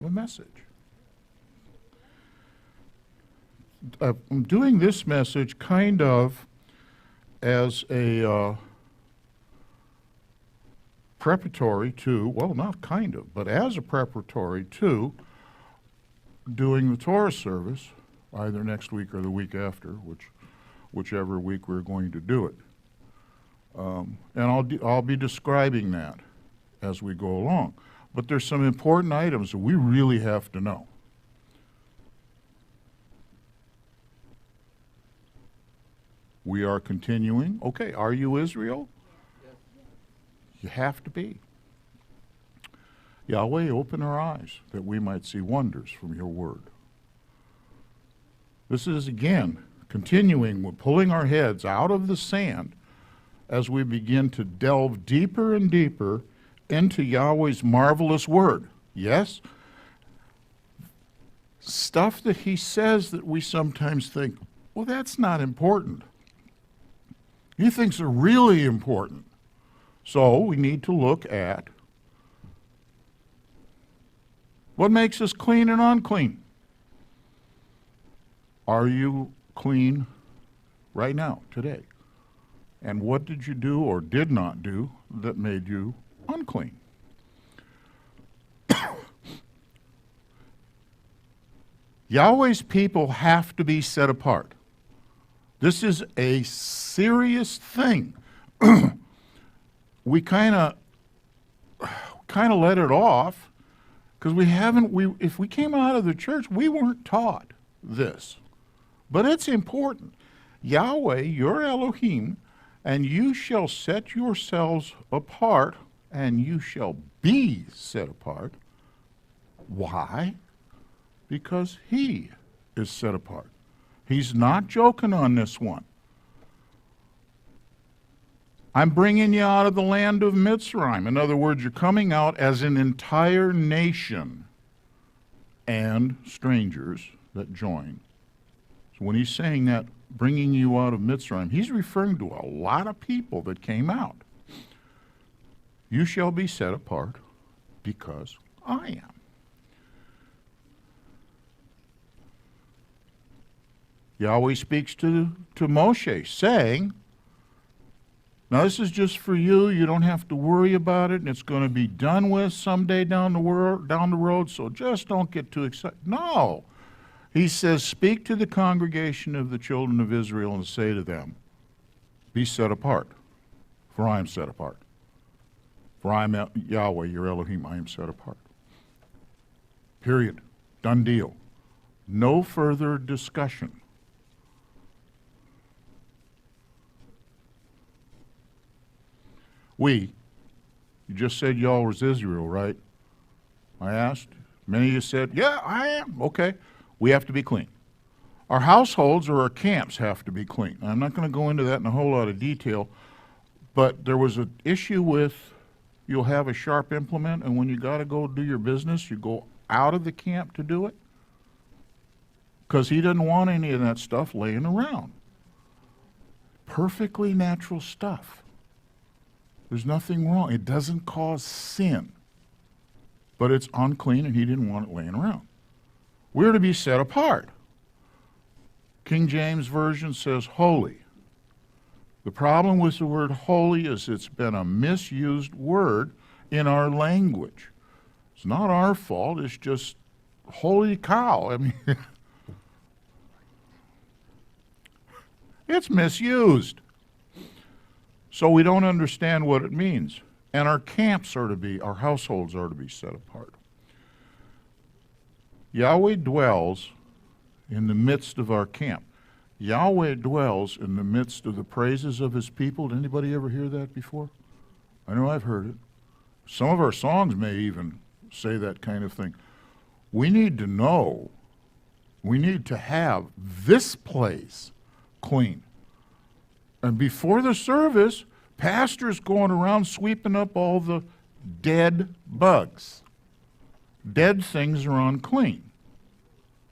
a message. I'm doing this message kind of as a preparatory to, well, not kind of, but as a preparatory to doing the Torah service either next week or the week after, whichever week we're going to do it. And I'll be describing that as we go along. But there's some important items that we really have to know. We are continuing. Okay, are you Israel? Yes. You have to be. Yahweh, open our eyes that we might see wonders from your word. This is, again, continuing with pulling our heads out of the sand as we begin to delve deeper and deeper into Yahweh's marvelous word. Yes? Stuff that he says that we sometimes think, well, that's not important. He thinks are really important. So we need to look at what makes us clean and unclean. Are you clean right now, today? And what did you do or did not do that made you unclean? Yahweh's people have to be set apart. This is a serious thing. We kind of let it off because if we came out of the church, we weren't taught this. But it's important. Yahweh, your Elohim, and you shall set yourselves apart, and you shall be set apart. Why? Because he is set apart. He's not joking on this one. I'm bringing you out of the land of Mitzrayim. In other words, you're coming out as an entire nation and strangers that join. So when he's saying that, bringing you out of Mitzrayim, he's referring to a lot of people that came out. You shall be set apart because I am. Yahweh speaks to Moshe, saying, now this is just for you. You don't have to worry about it, and it's going to be done with someday down the road, so just don't get too excited. No. He says, speak to the congregation of the children of Israel and say to them, be set apart, for I am set apart. For I am Yahweh, your Elohim, I am set apart. Period. Done deal. No further discussion. You just said y'all was Israel, right? I asked. Many of you said, yeah, I am. Okay. We have to be clean. Our households or our camps have to be clean. I'm not going to go into that in a whole lot of detail, but there was an issue with you'll have a sharp implement, and when you got to go do your business, you go out of the camp to do it because he didn't want any of that stuff laying around. Perfectly natural stuff. There's nothing wrong. It doesn't cause sin, but it's unclean, and he didn't want it laying around. We're to be set apart. King James Version says holy. The problem with the word holy is it's been a misused word in our language. It's not our fault. It's just holy cow. I mean, it's misused. So we don't understand what it means. And our households are to be set apart. Yahweh dwells in the midst of our camp. Yahweh dwells in the midst of the praises of his people. Did anybody ever hear that before? I know I've heard it. Some of our songs may even say that kind of thing. We need to know, we need to have this place clean. And before the service, pastors going around sweeping up all the dead bugs. Dead things are unclean.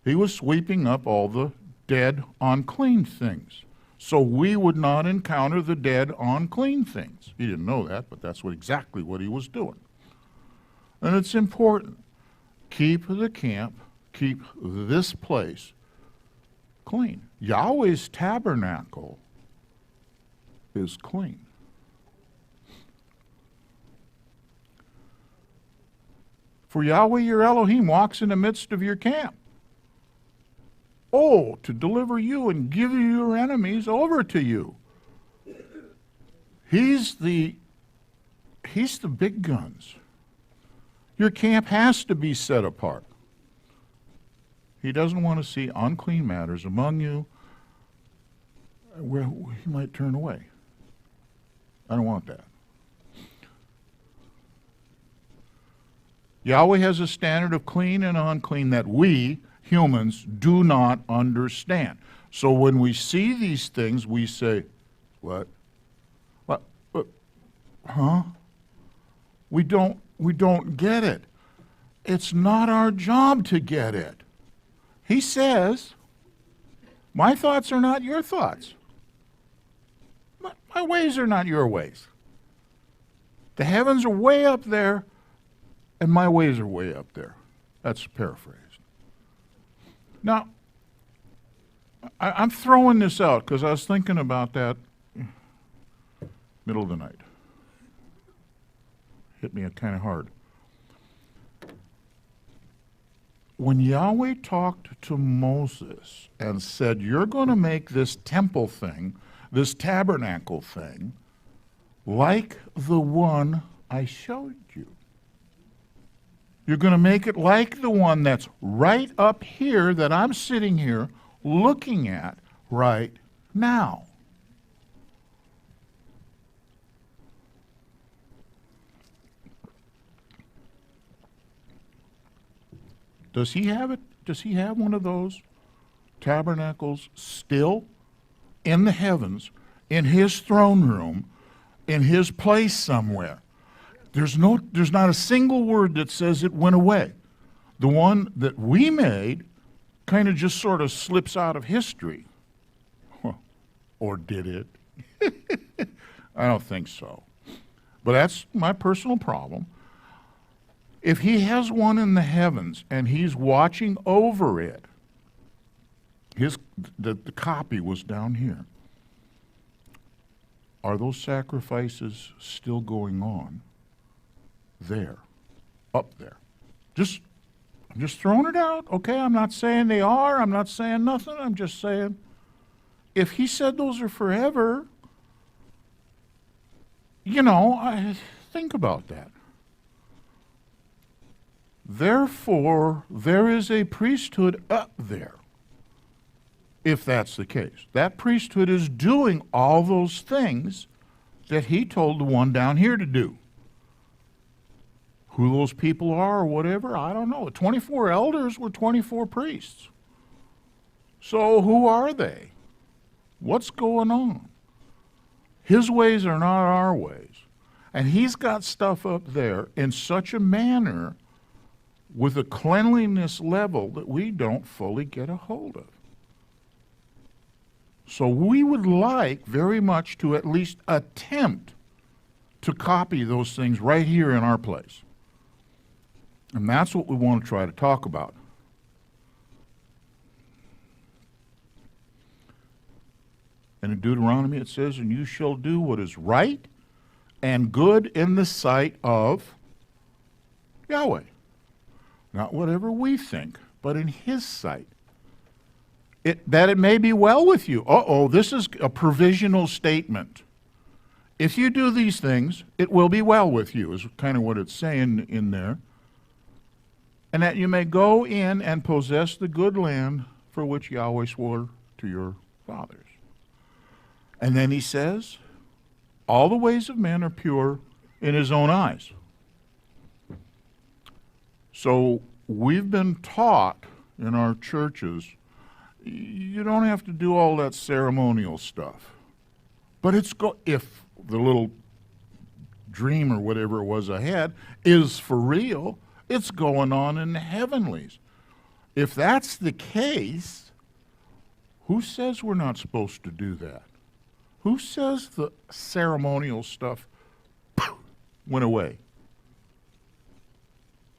He was sweeping up all the dead, unclean things. So we would not encounter the dead, unclean things. He didn't know that, but that's exactly what he was doing. And it's important. keep the camp, keep this place clean. Yahweh's tabernacle is clean. For Yahweh your Elohim walks in the midst of your camp. Oh, to deliver you and give your enemies over to you. He's the big guns. Your camp has to be set apart. He doesn't want to see unclean matters among you where he might turn away. I don't want that. Yahweh has a standard of clean and unclean that we, humans, do not understand. So when we see these things, we say, what? What? Huh? We don't get it. It's not our job to get it. He says, my thoughts are not your thoughts. My ways are not your ways. The heavens are way up there, and my ways are way up there. That's paraphrased. Now, I'm throwing this out because I was thinking about that middle of the night. Hit me kind of hard. When Yahweh talked to Moses and said, you're going to make this temple thing, this tabernacle thing, like the one I showed you. You're going to make it like the one that's right up here that I'm sitting here looking at right now. Does he have it? Does he have one of those tabernacles still in the heavens, in his throne room, in his place somewhere? There's not a single word that says it went away. The one that we made kind of just sort of slips out of history. Or did it? I don't think so. But that's my personal problem. If he has one in the heavens and he's watching over it, the copy was down here. Are those sacrifices still going on there, up there? I'm just throwing it out, okay? I'm not saying they are. I'm not saying nothing. I'm just saying, if he said those are forever, I think about that. Therefore, there is a priesthood up there, if that's the case. That priesthood is doing all those things that he told the one down here to do. Who those people are or whatever, I don't know. The 24 elders were 24 priests. So who are they? What's going on? His ways are not our ways. And he's got stuff up there in such a manner with a cleanliness level that we don't fully get a hold of. So we would like very much to at least attempt to copy those things right here in our place. And that's what we want to try to talk about. And in Deuteronomy it says, and you shall do what is right and good in the sight of Yahweh. Not whatever we think, but in his sight. That it may be well with you. This is a provisional statement. If you do these things, it will be well with you, is kind of what it's saying in there. And that you may go in and possess the good land for which Yahweh swore to your fathers. And then he says, all the ways of men are pure in his own eyes. So we've been taught in our churches, you don't have to do all that ceremonial stuff. But if the little dream or whatever it was I had is for real, it's going on in the heavenlies. If that's the case, who says we're not supposed to do that? Who says the ceremonial stuff went away?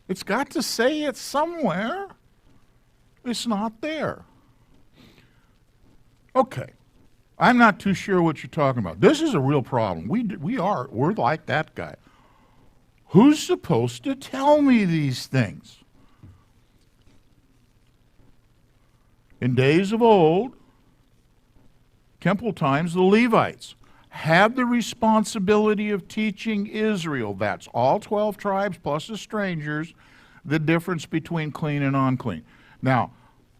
It's got to say it somewhere. It's not there. Okay. I'm not too sure what you're talking about. This is a real problem. We're like that guy. Who's supposed to tell me these things? In days of old, temple times, the Levites had the responsibility of teaching Israel, that's all 12 tribes plus the strangers, the difference between clean and unclean. Now,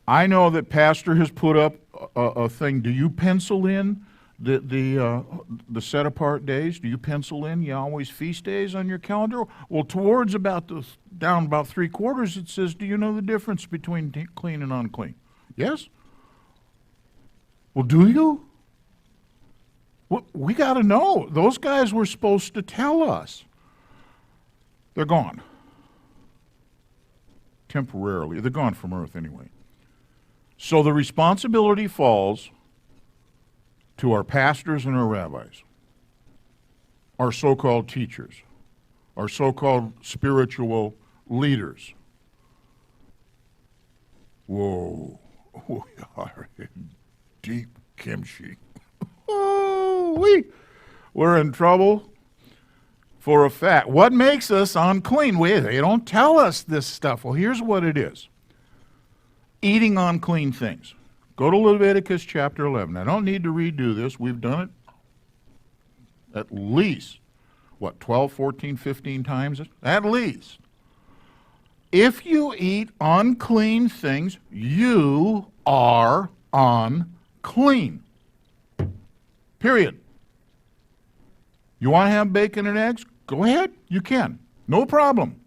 I know that Pastor has put up a thing. Do you pencil in the set apart days? Do you pencil in Yahweh's feast days on your calendar? Well, towards down about 3/4, it says, do you know the difference between clean and unclean? Yes? Well, do you? We got to know. Those guys were supposed to tell us. They're gone. Temporarily. They're gone from earth anyway. So the responsibility falls to our pastors and our rabbis, our so-called teachers, our so-called spiritual leaders. Whoa, we are in deep kimchi. We're in trouble for a fact. What makes us unclean? They don't tell us this stuff. Well, here's what it is. Eating unclean things. Go to Leviticus chapter 11. I don't need to redo this. We've done it at least, 12, 14, 15 times? At least. If you eat unclean things, you are unclean. Period. You want to have bacon and eggs? Go ahead. You can. No problem.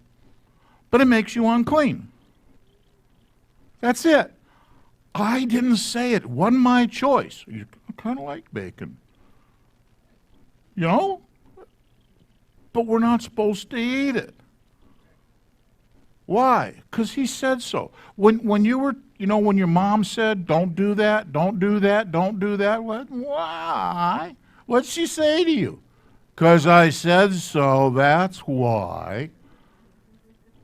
But it makes you unclean. That's it. I didn't say it. It wasn't my choice. I kind of like bacon. You know? But we're not supposed to eat it. Why? Because he said so. When you were, when your mom said, don't do that, don't do that, don't do that, why? What'd she say to you? Because I said so, that's why.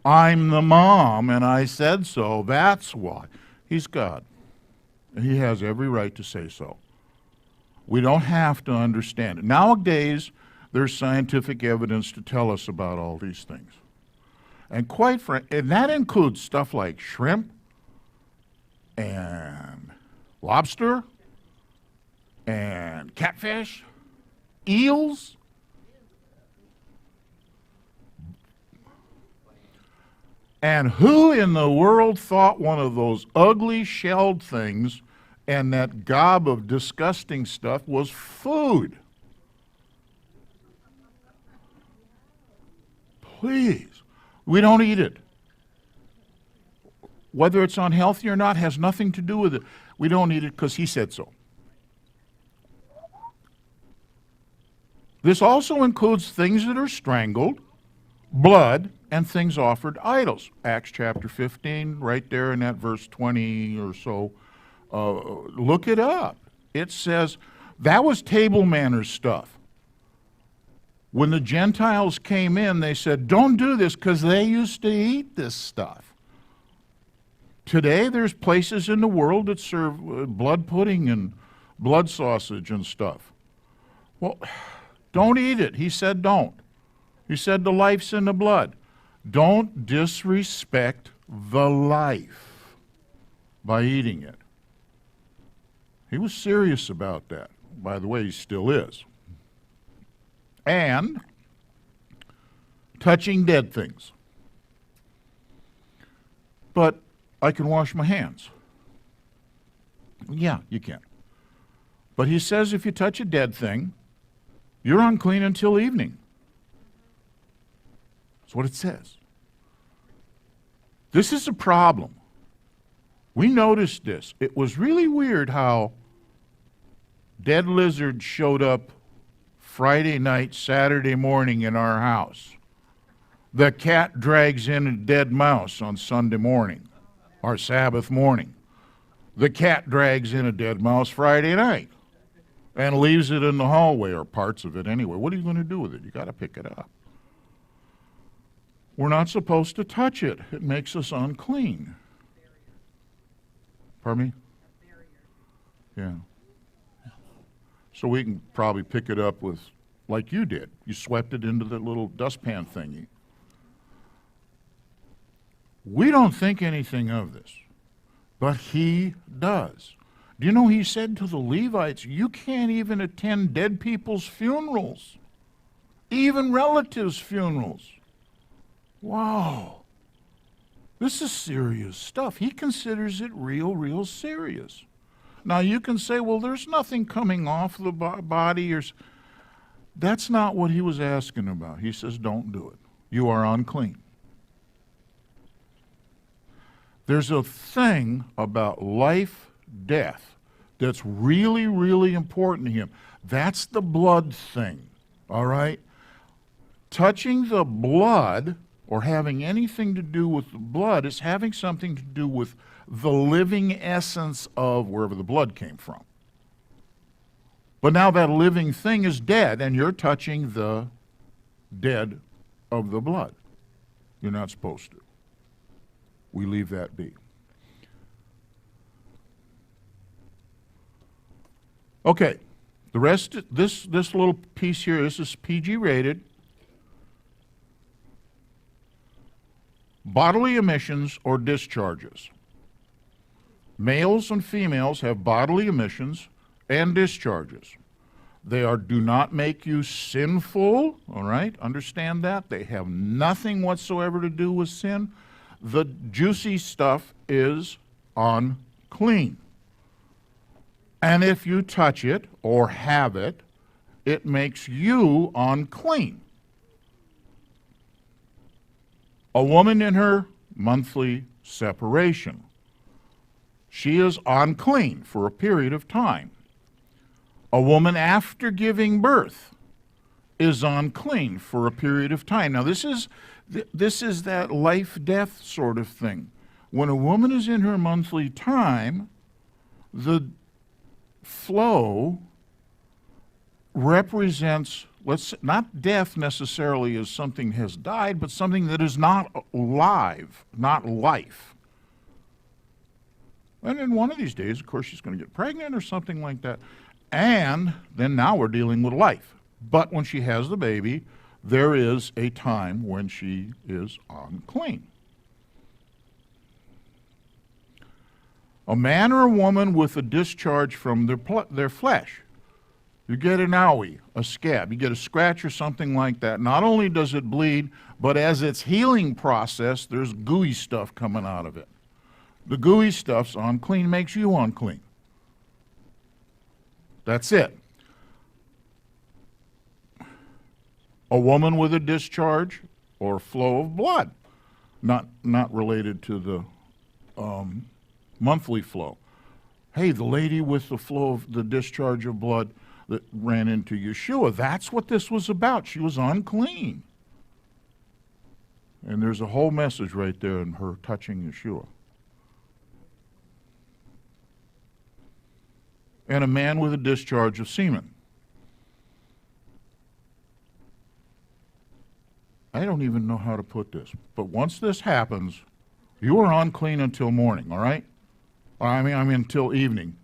I'm the mom, and I said so, that's why. He's God. He has every right to say so. We don't have to understand it. Nowadays, there's scientific evidence to tell us about all these things. And quite frankly, and that includes stuff like shrimp and lobster and catfish, eels. And who in the world thought one of those ugly shelled things and that gob of disgusting stuff was food? Please. We don't eat it. Whether it's unhealthy or not has nothing to do with it. We don't eat it because he said so. This also includes things that are strangled, blood, and things offered idols. Acts chapter 15, right there in that verse 20 or so. Look it up. It says that was table manners stuff. When the Gentiles came in, they said, don't do this because they used to eat this stuff. Today, there's places in the world that serve blood pudding and blood sausage and stuff. Well, don't eat it. He said don't. He said the life's in the blood. Don't disrespect the life by eating it. He was serious about that. By the way, he still is. And touching dead things. But I can wash my hands. Yeah, you can. But he says if you touch a dead thing, you're unclean until evening. That's what it says. This is a problem. We noticed this. It was really weird how dead lizards showed up Friday night, Saturday morning in our house. The cat drags in a dead mouse on Sunday morning, or Sabbath morning. The cat drags in a dead mouse Friday night and leaves it in the hallway, or parts of it anyway. What are you going to do with it? You got to pick it up. We're not supposed to touch it. It makes us unclean. Pardon me? Yeah. So we can probably pick it up with, like you did. You swept it into the little dustpan thingy. We don't think anything of this, but he does. Do you know he said to the Levites, you can't even attend dead people's funerals, even relatives' funerals. Wow. This is serious stuff. He considers it real serious. Now you can say, well, there's nothing coming off the body. That's not what he was asking about. He says, don't do it. You are unclean. There's a thing about life, death, that's really important to him. That's the blood thing, all right? Touching the blood or having anything to do with the blood is having something to do with the living essence of wherever the blood came from. But now that living thing is dead, and you're touching the dead of the blood. You're not supposed to. We leave that be. Okay, the rest, this little piece here, this is PG rated. Bodily emissions or discharges. Males and females have bodily emissions and discharges. They do not make you sinful, all right? Understand that. They have nothing whatsoever to do with sin. The juicy stuff is unclean. And if you touch it or have it, it makes you unclean. A woman in her monthly separation, she is unclean for a period of time. A woman after giving birth is unclean for a period of time. Now this is that life-death sort of thing. When a woman is in her monthly time, the flow represents, not death necessarily as something has died, but something that is not alive, not life. And in one of these days, of course, she's going to get pregnant or something like that. And then now we're dealing with life. But when she has the baby, there is a time when she is unclean. A man or a woman with a discharge from their flesh. You get an owie, a scab, you get a scratch or something like that. Not only does it bleed, but as its healing process, there's gooey stuff coming out of it. The gooey stuff's unclean, makes you unclean. That's it. A woman with a discharge or flow of blood, not related to the monthly flow. Hey, the lady with the flow of the discharge of blood that ran into Yeshua, that's what this was about. She was unclean. And there's a whole message right there in her touching Yeshua. And a man with a discharge of semen. I don't even know how to put this, but once this happens, you are unclean until morning, all right? I mean until evening.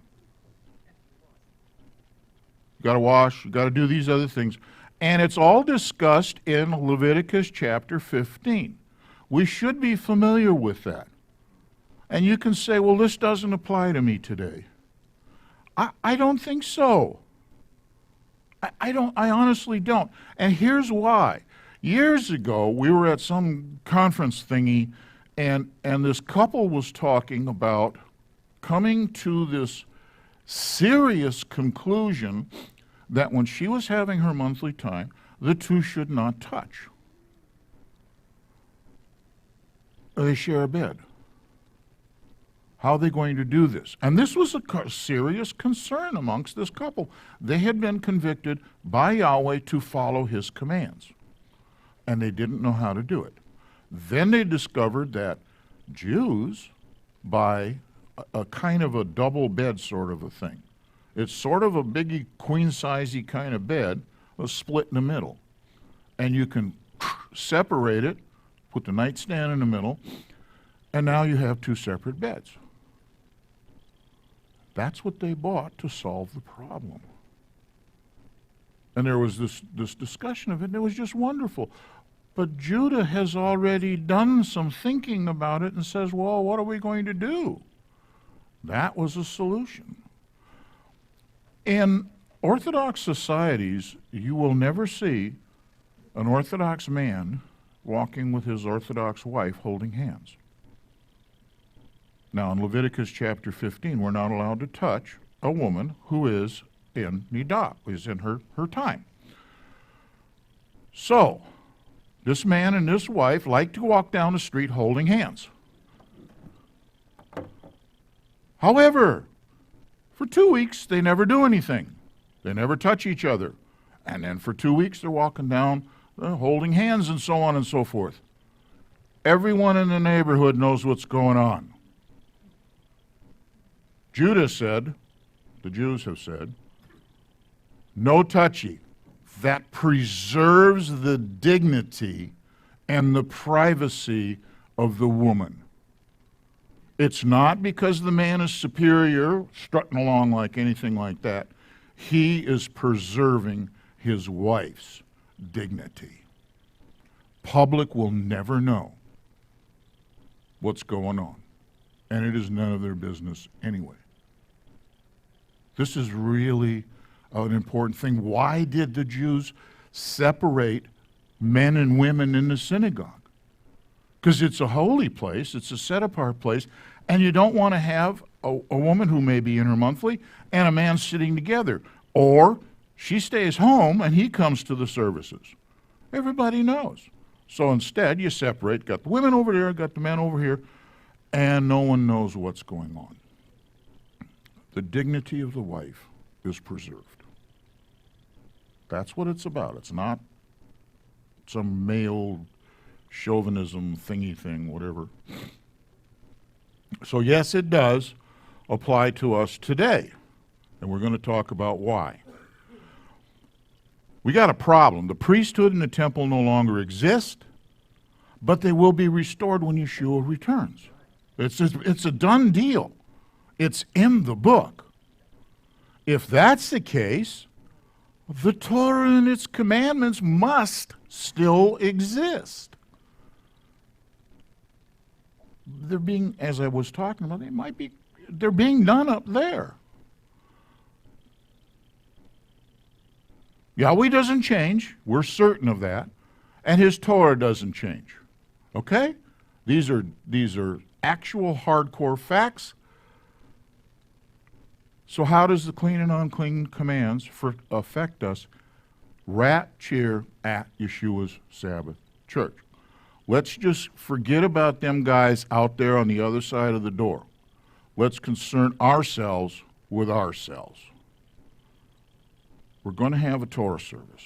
You got to wash, you got to do these other things. And it's all discussed in Leviticus chapter 15. We should be familiar with that. And you can say, well, this doesn't apply to me today. I don't think so. I honestly don't. And here's why. Years ago, we were at some conference thingy, and this couple was talking about coming to this serious conclusion that when she was having her monthly time, the two should not touch. They share a bed. How are they going to do this? And this was a serious concern amongst this couple. They had been convicted by Yahweh to follow his commands, and they didn't know how to do it. Then they discovered that Jews buy a kind of a double bed sort of a thing. It's sort of a biggie, queen-sizey kind of bed, split in the middle. And you can separate it, put the nightstand in the middle, and now you have two separate beds. That's what they bought to solve the problem. And there was this discussion of it, and it was just wonderful. But Judah has already done some thinking about it and says, well, what are we going to do? That was a solution. In Orthodox societies, you will never see an Orthodox man walking with his Orthodox wife holding hands. Now, in Leviticus chapter 15, we're not allowed to touch a woman who is in nidah, is in her time. So, this man and this wife like to walk down the street holding hands. However, for 2 weeks, they never do anything. They never touch each other. And then for 2 weeks, they're walking down holding hands and so on and so forth. Everyone in the neighborhood knows what's going on. Judah said, the Jews have said, no touchy. That preserves the dignity and the privacy of the woman. It's not because the man is superior, strutting along like anything like that. He is preserving his wife's dignity. Public will never know what's going on, and it is none of their business anyway. This is really an important thing. Why did the Jews separate men and women in the synagogue? Because it's a holy place, it's a set-apart place, and you don't want to have a woman who may be in her monthly and a man sitting together. Or she stays home and he comes to the services. Everybody knows. So instead, you separate, got the women over there, got the men over here, and no one knows what's going on. The dignity of the wife is preserved. That's what it's about. It's not some male chauvinism thingy thing, whatever. So yes, it does apply to us today, and we're going to talk about why. We got a problem. The priesthood and the temple no longer exist, but they will be restored when Yeshua returns. It's a done deal. It's in the book. If that's the case, the Torah and its commandments must still exist. They're being, as I was talking about, they're being done up there. Yahweh doesn't change. We're certain of that. And his Torah doesn't change. Okay? These are actual hardcore facts. So how does the clean and unclean commands affect us? Rat cheer at Yeshua's Sabbath church. Let's just forget about them guys out there on the other side of the door. Let's concern ourselves with ourselves. We're going to have a Torah service.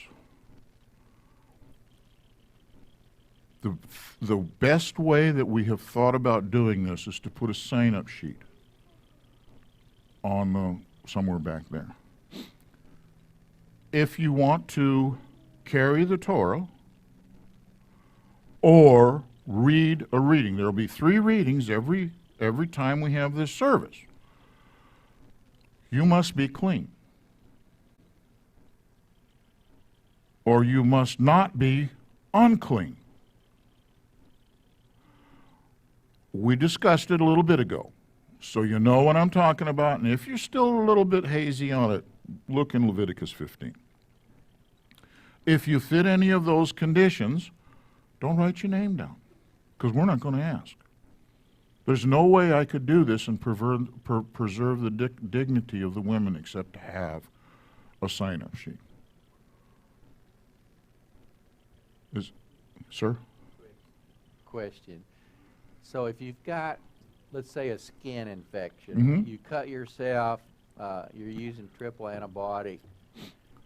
The best way that we have thought about doing this is to put a sign-up sheet on somewhere back there. If you want to carry the Torah or read a reading, there will be 3 readings every time we have this service. You must be clean. Or you must not be unclean. We discussed it a little bit ago, so you know what I'm talking about, and if you're still a little bit hazy on it, look in Leviticus 15. If you fit any of those conditions, don't write your name down, because we're not going to ask. There's no way I could do this and preserve the dignity of the women except to have a sign-up sheet. Sir? Question. So if you've got, let's say, a skin infection, you cut yourself, you're using triple antibiotic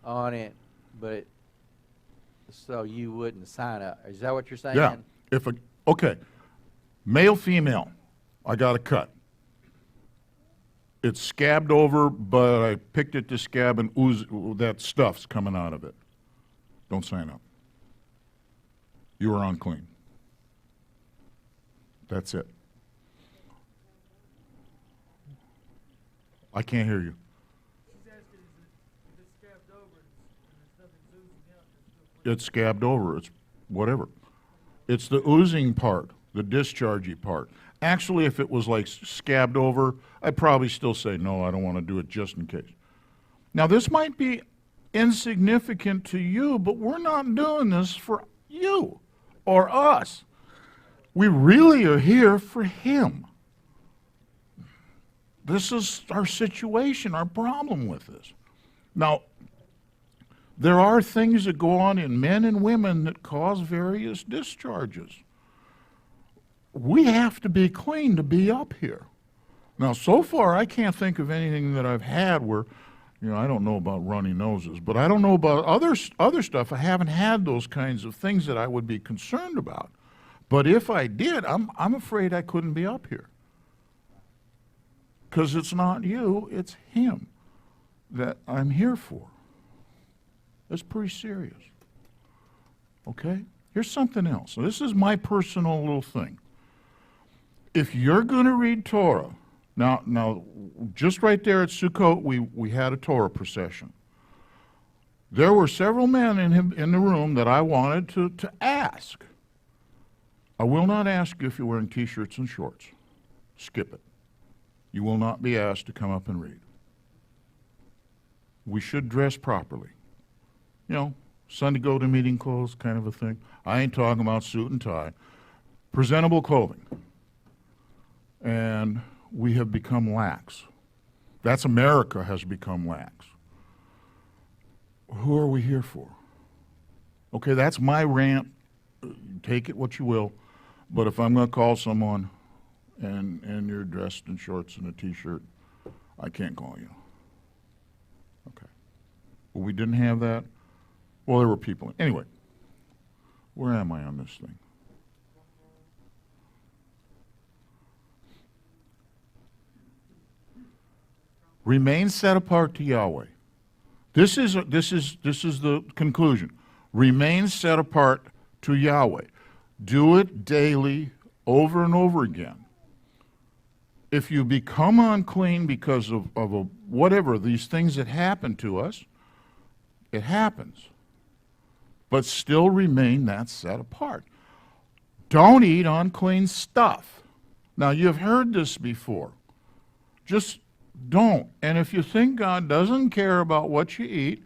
on it, but so you wouldn't sign up. Is that what you're saying? Yeah. Okay. Male, female, I got a cut. It's scabbed over, but I picked at the scab and that stuff's coming out of it. Don't sign up. You are unclean. That's it. I can't hear you. She's asking, if it's scabbed over and there's nothing oozing out, there's no. It's scabbed over. It's whatever. It's the oozing part, the dischargey part. Actually, if it was like scabbed over, I'd probably still say, no, I don't want to do it just in case. Now, this might be insignificant to you, but we're not doing this for you or us. We really are here for Him. This is our situation, our problem with this. Now, there are things that go on in men and women that cause various discharges. We have to be clean to be up here. Now, so far, I can't think of anything that I've had where, I don't know about runny noses, but I don't know about other stuff. I haven't had those kinds of things that I would be concerned about. But if I did, I'm afraid I couldn't be up here. Because it's not you, it's Him that I'm here for. That's pretty serious. Okay? Here's something else. So this is my personal little thing. If you're going to read Torah, now, just right there at Sukkot, we had a Torah procession. There were several men in the room that I wanted to ask. I will not ask you if you're wearing T-shirts and shorts. Skip it. You will not be asked to come up and read. We should dress properly. Sunday go-to-meeting clothes kind of a thing. I ain't talking about suit and tie. Presentable clothing. And we have become lax. That's America has become lax. Who are we here for? Okay, that's my rant. Take it what you will. But if I'm going to call someone and you're dressed in shorts and a T-shirt, I can't call you. Okay. Well, we didn't have that. Well, there were people. Anyway, where am I on this thing? Remain set apart to Yahweh. This is the conclusion. Remain set apart to Yahweh. Do it daily, over and over again. If you become unclean because of whatever, these things that happen to us, it happens. But still remain that set apart. Don't eat unclean stuff. Now, you've heard this before. Just don't. And if you think God doesn't care about what you eat,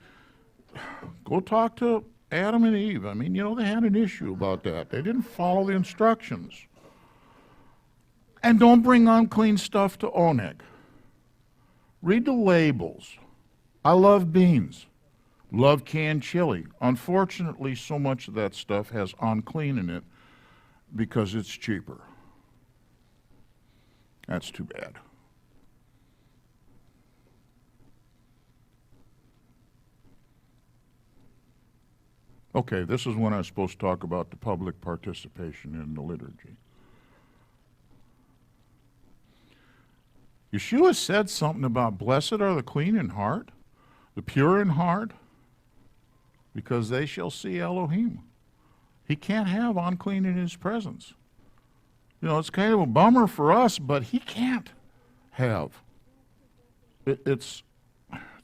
go talk to Adam and Eve. I mean, they had an issue about that. They didn't follow the instructions. And don't bring unclean stuff to Oneg. Read the labels. I love beans. Love canned chili. Unfortunately, so much of that stuff has unclean in it because it's cheaper. That's too bad. Okay, this is when I was supposed to talk about the public participation in the liturgy. Yeshua said something about blessed are the clean in heart, the pure in heart, because they shall see Elohim. He can't have unclean in His presence. It's kind of a bummer for us, but He can't have. It's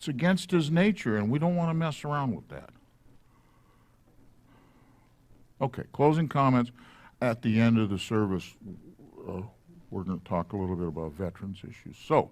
against His nature, and we don't want to mess around with that. Okay, closing comments. At the end of the service, we're going to talk a little bit about veterans issues. So,